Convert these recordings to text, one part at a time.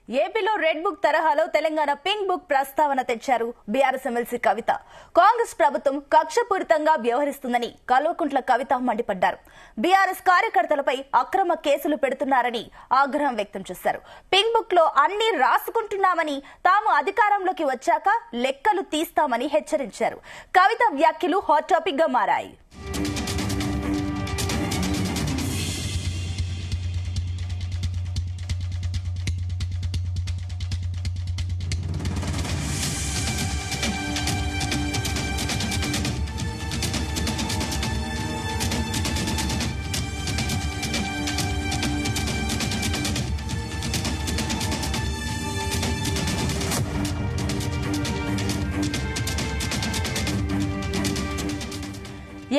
ఏపీలో red book తరహాలో Telangana pink book ప్రస్తావన తెచ్చారు బీఆర్ఎస్ ఎమ్మెల్సీ కవిత. కాంగ్రెస్ ప్రభుత్వం కక్షపూరితంగా వ్యవహరిస్తుందని కల్వకుంట్ల కవిత మండిపడ్డారు. బీఆర్ఎస్ కార్యకర్తలపై అక్రమ కేసులు పెడుతున్నారని ఆగ్రహం వ్యక్తం చేశారు. పింక్ బుక్ లో అన్ని రాసుకుంటున్నామని, తాము అధికారంలోకి వచ్చాక లెక్కలు తీస్తామని హెచ్చరించారు. కవిత వ్యాఖ్యలు హాట్ టాపిక్ గా మారాయి.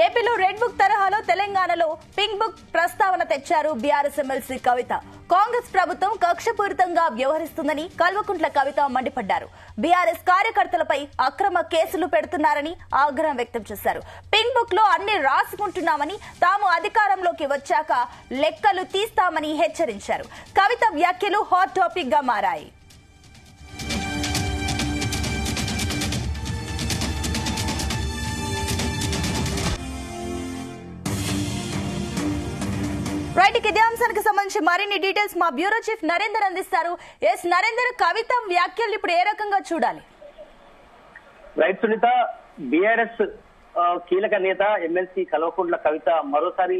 ఏపీలో రెడ్ బుక్ తరహాలో తెలంగాణలో పింక్ బుక్ ప్రస్తావన తెచ్చారు బీఆర్ఎస్ ఎమ్మెల్సీ కవిత. కాంగ్రెస్ ప్రభుత్వం కక్షపూరితంగా వ్యవహరిస్తుందని కల్వకుంట్ల కవిత మండిపడ్డారు. బీఆర్ఎస్ కార్యకర్తలపై అక్రమ కేసులు పెడుతున్నారని ఆగ్రహం వ్యక్తం చేశారు. పింక్ బుక్ లో అన్ని రాసుకుంటున్నామని, తాము అధికారంలోకి వచ్చాక లెక్కలు తీస్తామని హెచ్చరించారు. కవిత వ్యాఖ్యలు హాట్ టాపిక్ గా మారాయి. రైట్, ఇదే అంశానికి సంబంధించి మరిన్ని డీటెయిల్స్ మా బ్యూరో చీఫ్ నరేందర్ అందిస్తారు. ఎస్ నరేందర్, కవిత వ్యాఖ్యలు ఇప్పుడు ఏ రకంగా చూడాలి? రైట్ సునీత, బీఆర్ఎస్ కీలక నేత ఎమ్మెల్సీ కల్వకుంట్ల కవిత మరోసారి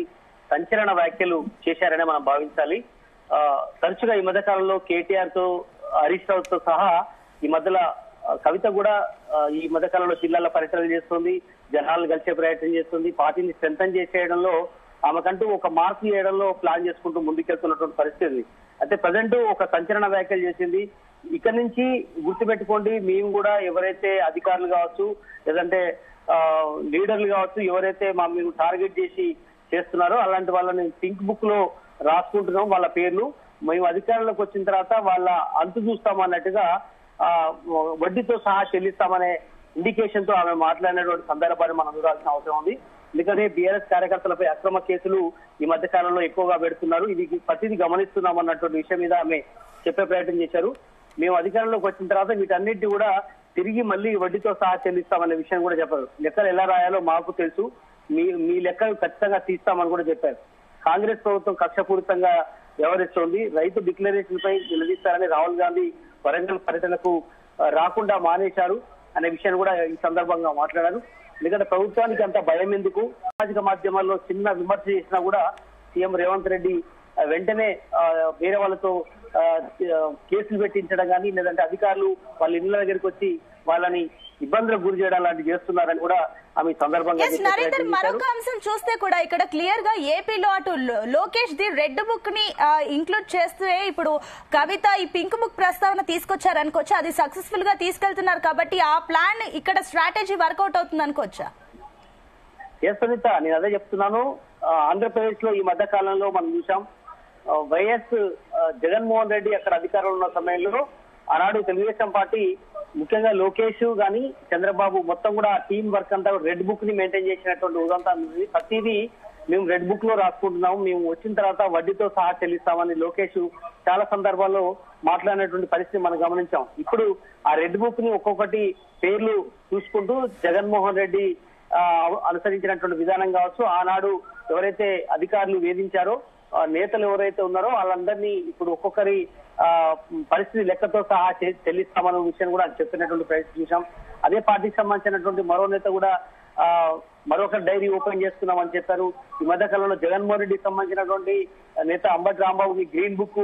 సంచలన వ్యాఖ్యలు చేశారనే మనం భావించాలి. తరచుగా ఈ మధ్య కాలంలో కేటీఆర్ తో, హరీష్ రావు తో సహా ఈ మధ్యలో కవిత కూడా ఈ మధ్య కాలంలో జిల్లాల పర్యటనలు చేస్తుంది, జనాలను కలిసే ప్రయత్నం చేస్తుంది, పార్టీని స్ట్రెంథన్ చేసేయడంలో, ఆమెకంటూ ఒక మార్పు చేయడంలో ప్లాన్ చేసుకుంటూ ముందుకెళ్తున్నటువంటి పరిస్థితి. అయితే ప్రజెంట్ ఒక సంచలన వ్యాఖ్యలు చేసింది. ఇక్కడి నుంచి గుర్తుపెట్టుకోండి, మేము కూడా ఎవరైతే అధికారులు కావచ్చు, లేదంటే లీడర్లు కావచ్చు, ఎవరైతే మేము టార్గెట్ చేసి చేస్తున్నారో అలాంటి వాళ్ళని పింక్ బుక్ లో రాసుకుంటున్నాం, వాళ్ళ పేర్లు. మేము అధికారంలోకి వచ్చిన తర్వాత వాళ్ళ అంతు చూస్తామన్నట్టుగా వడ్డీతో సహా చెల్లిస్తామనే ఇండికేషన్ తో ఆమె మాట్లాడినటువంటి సందర్భాన్ని మనం చూడాల్సిన అవసరం ఉంది. ఎందుకంటే బీఆర్ఎస్ కార్యకర్తలపై అక్రమ కేసులు ఈ మధ్య కాలంలో ఎక్కువగా పెడుతున్నారు, ఇది ప్రతిదీ గమనిస్తున్నాం అన్నటువంటి విషయం మీద ఆమె చెప్పే ప్రయత్నం చేశారు. మేము అధికారంలోకి వచ్చిన తర్వాత వీటన్నిటిని కూడా తిరిగి మళ్ళీ వడ్డీతో సహా చెల్లిస్తామనే విషయం కూడా చెప్పారు. లెక్కలు ఎలా రాయాలో మాకు తెలుసు, మీ లెక్కలు ఖచ్చితంగా తీస్తామని కూడా చెప్పారు. కాంగ్రెస్ ప్రభుత్వం కక్షపూరితంగా వ్యవహరిస్తోంది. రైతు డిక్లరేషన్ పై నిలదీస్తారని రాహుల్ గాంధీ వరంగల్ పర్యటనకు రాకుండా మానేశారు అనే విషయాన్ని కూడా ఈ సందర్భంగా మాట్లాడారు. ఎందుకంటే ప్రభుత్వానికి అంత భయం ఎందుకు? సామాజిక మాధ్యమాల్లో చిన్న విమర్శ చేసినా కూడా సీఎం రేవంత్ రెడ్డి వెంటనే వేరే వాళ్ళతో కేసులు పెట్టించడం కానీ, లేదంటే అధికారులు వాళ్ళ ఇళ్ల దగ్గరికి వచ్చి వాళ్ళని ఇబ్బందులకు గురి చేయడం లాంటివి చేస్తున్నారని కూడా ఆమె సందర్భంగా. మరొక అంశం చూస్తే కూడా ఇక్కడ క్లియర్ గా ఏపీలో అటు లోకేష్ ది రెడ్ బుక్ ని ఇంక్లూడ్ చేస్తే ఇప్పుడు కవిత ఈ పింక్ బుక్ ప్రస్తావన తీసుకొచ్చారనుకోవచ్చా? అది సక్సెస్ఫుల్ గా తీసుకెళ్తున్నారు కాబట్టి ఆ ప్లాన్ ఇక్కడ స్ట్రాటజీ వర్కౌట్ అవుతుంది అనుకోవచ్చా? సునీత, నేను అదే చెప్తున్నాను. ఆంధ్రప్రదేశ్ లో ఈ మధ్య కాలంలో మనం చూసాం, వైఎస్ జగన్మోహన్ రెడ్డి అక్కడ అధికారంలో ఉన్న సమయంలో ఆనాడు తెలుగుదేశం పార్టీ ముఖ్యంగా లోకేష్ గాని, చంద్రబాబు మొత్తం కూడా టీం వర్క్ అంతా రెడ్ బుక్ ని మెయింటైన్ చేసినటువంటి ఉదంతం. ప్రతిదీ మేము రెడ్ బుక్ లో రాసుకుంటున్నాము, మేము వచ్చిన తర్వాత వడ్డీతో సహా చెల్లిస్తామని లోకేష్ చాలా సందర్భాల్లో మాట్లాడినటువంటి పరిస్థితి మనం గమనించాం. ఇప్పుడు ఆ రెడ్ బుక్ ని ఒక్కొక్కటి పేర్లు చూసుకుంటూ జగన్మోహన్ రెడ్డి అనుసరించినటువంటి విధానం కావచ్చు, ఆనాడు ఎవరైతే అధికారులు వేధించారో, నేతలు ఎవరైతే ఉన్నారో వాళ్ళందరినీ ఇప్పుడు ఒక్కొక్కరి పరిస్థితి లెక్కతో సహా చెల్లిస్తామన్న విషయం కూడా చెప్పినటువంటి ప్రయత్నం చూసాం. అదే పార్టీకి సంబంధించినటువంటి మరో నేత కూడా మరొక డైరీ ఓపెన్ చేస్తున్నామని చెప్పారు. ఈ మధ్య కాలంలో జగన్మోహన్ రెడ్డికి సంబంధించినటువంటి నేత అంబటి రాంబాబుకి గ్రీన్ బుక్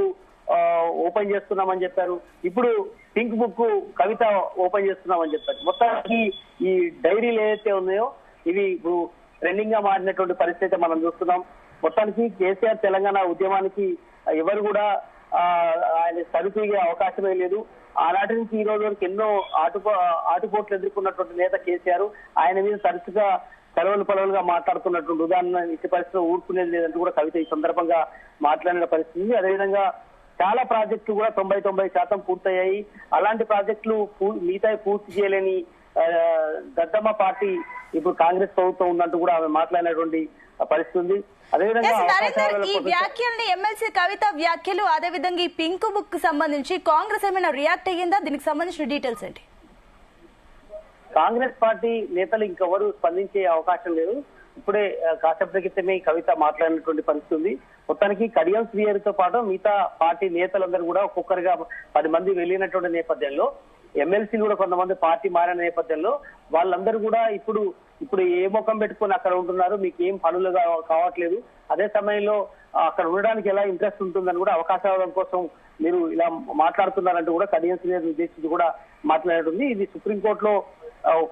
ఓపెన్ చేస్తున్నామని చెప్పారు. ఇప్పుడు పింక్ బుక్ కవిత ఓపెన్ చేస్తున్నామని చెప్పారు. మొత్తానికి ఈ డైరీలు ఏదైతే ఉన్నాయో ఇవి ఇప్పుడు ట్రెండింగ్ గా మారినటువంటి పరిస్థితి మనం చూస్తున్నాం. మొత్తానికి కేసీఆర్ తెలంగాణ ఉద్యమానికి ఎవరు కూడా ఆయన సరితూగే అవకాశమే లేదు. ఆనాటి నుంచి ఈ రోజు వరకు ఎన్నో ఆటుపోట్లు ఎదుర్కొన్నటువంటి నేత కేసీఆర్. ఆయన మీద తరచుగా పలవలుగా మాట్లాడుతున్నటువంటి ఉదాహరణ ఇట్టి పరిస్థితిలో ఊరుకునేది లేదంటూ కూడా కవిత ఈ సందర్భంగా మాట్లాడిన పరిస్థితి. అదేవిధంగా చాలా ప్రాజెక్టులు కూడా 90% పూర్తయ్యాయి. అలాంటి ప్రాజెక్టులు మిగతా పూర్తి చేయలేని దద్దమ్మ పార్టీ ఇప్పుడు కాంగ్రెస్ ప్రభుత్వం ఉన్నట్టు కూడా ఆమె మాట్లాడినటువంటి పరిస్థితి. అదేవిధంగా ఈ వ్యాఖ్యల్ని ఎమ్మెల్సీ కవిత వ్యాఖ్యలు, అదే విధంగా ఈ పింక్ బుక్ సంబంధించి కాంగ్రెస్ ఏమైనా రియాక్ట్ అయ్యిందా? దీనికి సంబంధించిన డీటెయిల్స్ ఏంటి? కాంగ్రెస్ పార్టీ నేతలు ఇంకెవరు స్పందించే అవకాశం లేదు. ఇప్పుడే కాసేపటి క్రితమే కవిత మాట్లాడినటువంటి పరిస్థితి ఉంది. మొత్తానికి కడియం శ్రీహరితో పాటు మిగతా పార్టీ నేతలందరూ కూడా ఒక్కొక్కరిగా 10 మంది వెళ్ళినటువంటి నేపథ్యంలో, ఎమ్మెల్సీలు కూడా కొంతమంది పార్టీ మారిన నేపథ్యంలో వాళ్ళందరూ కూడా ఇప్పుడు ఏ ముఖం పెట్టుకుని అక్కడ ఉంటున్నారు, మీకు ఏం పనులు కావట్లేదు, అదే సమయంలో అక్కడ ఉండడానికి ఎలా ఇంట్రెస్ట్ ఉంటుందని కూడా అవకాశాల కోసం మీరు ఇలా మాట్లాడుతున్నారంటూ కూడా కడియం శ్రీహరి ఉద్దేశించి కూడా మాట్లాడుతుంది. ఇది సుప్రీంకోర్టులో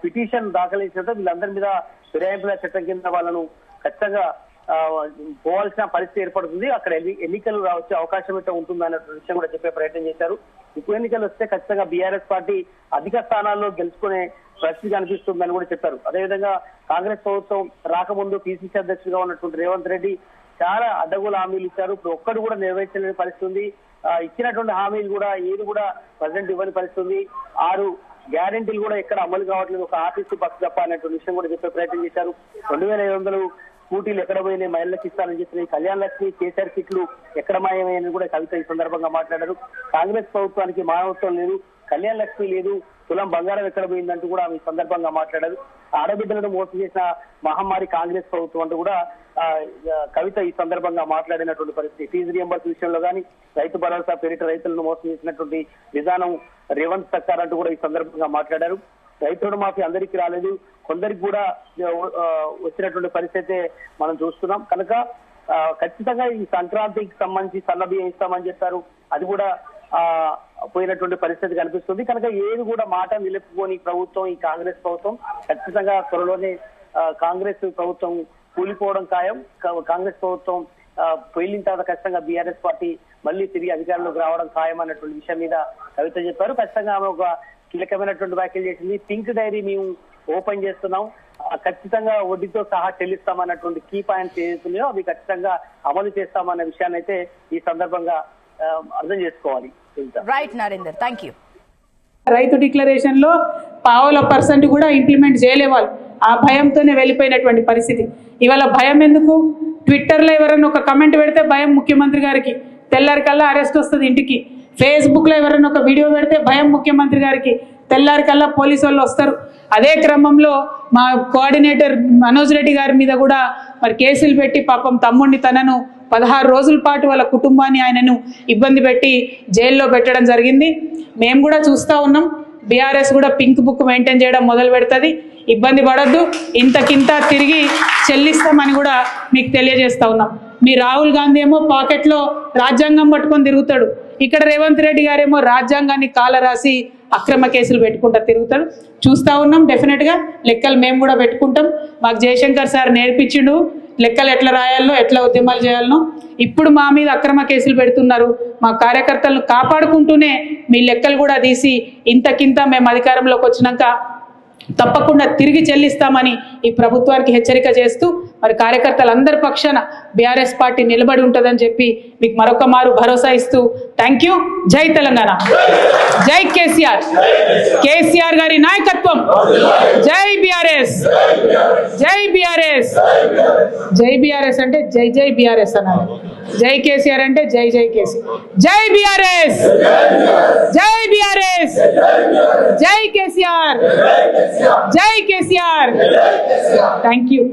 పిటిషన్ దాఖలు చేసినంత వీళ్ళందరి మీద ఫిరాయింపుల చట్టం కింద వాళ్ళను ఖచ్చితంగా పోవాల్సిన పరిస్థితి ఏర్పడుతుంది. అక్కడ ఎన్నికలు వచ్చే అవకాశం అయితే ఉంటుందన్న విషయం కూడా చెప్పే ప్రయత్నం చేశారు. ఉప ఎన్నికలు వస్తే ఖచ్చితంగా బీఆర్ఎస్ పార్టీ అధిక స్థానాల్లో గెలుచుకునే పరిస్థితి కనిపిస్తుందని కూడా చెప్పారు. అదేవిధంగా కాంగ్రెస్ ప్రభుత్వం రాకముందు పిసిసి అధ్యక్షుడిగా ఉన్నటువంటి రేవంత్ రెడ్డి చాలా అడ్డగోలు హామీలు ఇచ్చారు. ఇప్పుడు ఒక్కడు కూడా నెరవేర్చలేని పరిస్థితి ఉంది. ఇచ్చినటువంటి హామీలు కూడా ఏది కూడా ప్రజెంట్ ఇవ్వని పరిస్థితి ఉంది. 6 గ్యారెంటీలు కూడా ఎక్కడ అమలు కావట్లేదు, ఒక ఆర్టీసీ బస్సు తప్ప అనేటువంటి విషయం కూడా చెప్పే ప్రయత్నం చేశారు. 2500 స్కూటీలు ఎక్కడ పోయినాయి, మహిళలకు ఇస్తానని చెప్పిన కళ్యాణ లక్ష్మి, కేసీఆర్ కిట్లు ఎక్కడ మాయమని కూడా కవిత ఈ సందర్భంగా మాట్లాడారు. కాంగ్రెస్ ప్రభుత్వానికి మానవత్వం లేదు, కళ్యాణ లక్ష్మి లేదు, తులం బంగారం ఎక్కడ పోయిందంటూ కూడా ఈ సందర్భంగా మాట్లాడారు. ఆడబిడ్డలను మోసం చేసిన మహమ్మారి కాంగ్రెస్ ప్రభుత్వం అంటూ కూడా కవిత ఈ సందర్భంగా మాట్లాడినటువంటి పరిస్థితి. ఫీజు రియంబర్స్ విషయంలో కానీ, రైతు భరోసా పేరిట రైతులను మోసం చేసినటువంటి విధానం రేవంత్ సర్కార్ అంటూ కూడా ఈ సందర్భంగా మాట్లాడారు. రైతు రుణమాఫీ అందరికీ రాలేదు, కొందరికి కూడా వచ్చినటువంటి పరిస్థితి మనం చూస్తున్నాం. కనుక ఖచ్చితంగా ఈ సంక్రాంతికి సంబంధించి సన్నబియ్యం ఇస్తామని చెప్పారు, అది కూడా పోయినటువంటి పరిస్థితి కనిపిస్తుంది. కనుక ఏది కూడా మాట నిలుపుకొని ప్రభుత్వం, ఈ కాంగ్రెస్ ప్రభుత్వం ఖచ్చితంగా త్వరలోనే కాంగ్రెస్ ప్రభుత్వం కూలిపోవడం ఖాయం. కాంగ్రెస్ ప్రభుత్వం పోయిన తర్వాత ఖచ్చితంగా బీఆర్ఎస్ పార్టీ మళ్ళీ తిరిగి అధికారంలోకి రావడం ఖాయం అన్నటువంటి విషయం మీద కవిత చెప్పారు. ఖచ్చితంగా ఆమె ఒక కీలకమైనటువంటి వ్యాఖ్యలు చేసింది. పింక్ డైరీ మేము ఓపెన్ చేస్తున్నాం, ఖచ్చితంగా వడ్డీతో సహా చెల్లిస్తామన్నటువంటి కీ పాయింట్స్ ఏదైతున్నాయో అవి ఖచ్చితంగా అమలు చేస్తామన్న విషయాన్ని అయితే ఈ సందర్భంగా అర్థం చేసుకోవాలి. Right Narender, thank you. రైతు డిక్లరేషన్ లో 0.1% కూడా ఇంప్లిమెంట్ చేయలేవాళ్ళు, ఆ భయంతోనే వెళ్ళిపోయినటువంటి పరిస్థితి. ఇవాళ భయం ఎందుకు? ట్విట్టర్లో ఎవరైనా ఒక కమెంట్ పెడితే భయం ముఖ్యమంత్రి గారికి, తెల్లారికల్లా అరెస్ట్ వస్తుంది ఇంటికి. ఫేస్బుక్లో ఎవరైనా ఒక వీడియో పెడితే భయం ముఖ్యమంత్రి గారికి, తెల్లారికల్లా పోలీసు వాళ్ళు వస్తారు. అదే క్రమంలో మా కోఆర్డినేటర్ మనోజ్ రెడ్డి గారి మీద కూడా మరి కేసులు పెట్టి పాపం తమ్ముడిని తనను 16 రోజుల పాటు వాళ్ళ కుటుంబాన్ని ఆయనను ఇబ్బంది పెట్టి జైల్లో పెట్టడం జరిగింది. మేము కూడా చూస్తూ ఉన్నాం. బీఆర్ఎస్ కూడా పింక్ బుక్ మెయింటైన్ చేయడం మొదలు పెడుతుంది. ఇబ్బంది పడద్దు, ఇంతకింత తిరిగి చెల్లిస్తామని కూడా మీకు తెలియజేస్తా ఉన్నాం. మీ రాహుల్ గాంధీ ఏమో పాకెట్లో రాజ్యాంగం పట్టుకొని తిరుగుతాడు, ఇక్కడ రేవంత్ రెడ్డి గారేమో రాజ్యాంగాన్ని కాలరాసి అక్రమ కేసులు పెట్టుకుంటా తిరుగుతాడు. చూస్తూ ఉన్నాం. డెఫినెట్గా లెక్కలు మేము కూడా పెట్టుకుంటాం. మాకు జయశంకర్ సార్ నేర్పించిండు లెక్కలు ఎట్లా రాయాలనో, ఎట్లా ఉద్యమాలు చేయాలనో. ఇప్పుడు మా మీద అక్రమ కేసులు పెడుతున్నారు. మా కార్యకర్తలను కాపాడుకుంటూనే మీ లెక్కలు కూడా తీసి ఇంతకింత మేము అధికారంలోకి వచ్చినాక తప్పకుండా తిరిగి చెల్లిస్తామని ఈ ప్రభుత్వానికి హెచ్చరిక చేస్తూ మరి కార్యకర్తలందరి పక్షాన బీఆర్ఎస్ పార్టీ నిలబడి ఉంటుందని చెప్పి మీకు మరొక మారు భరోసా ఇస్తూ థ్యాంక్ యూ. జై తెలంగాణ, జై కేసీఆర్, కేసీఆర్ గారి నాయకత్వం, జై బీఆర్ఎస్, జై బీఆర్ఎస్. జై బీఆర్ఎస్ అంటే జై జై బీఆర్ఎస్ అన్నారు, జై కేసీఆర్ అంటే జై జై కేసీఆర్. జై బీఆర్ఎస్, జై బీఆర్ఎస్, జై కేసీఆర్, జై కేసీఆర్. Thank you.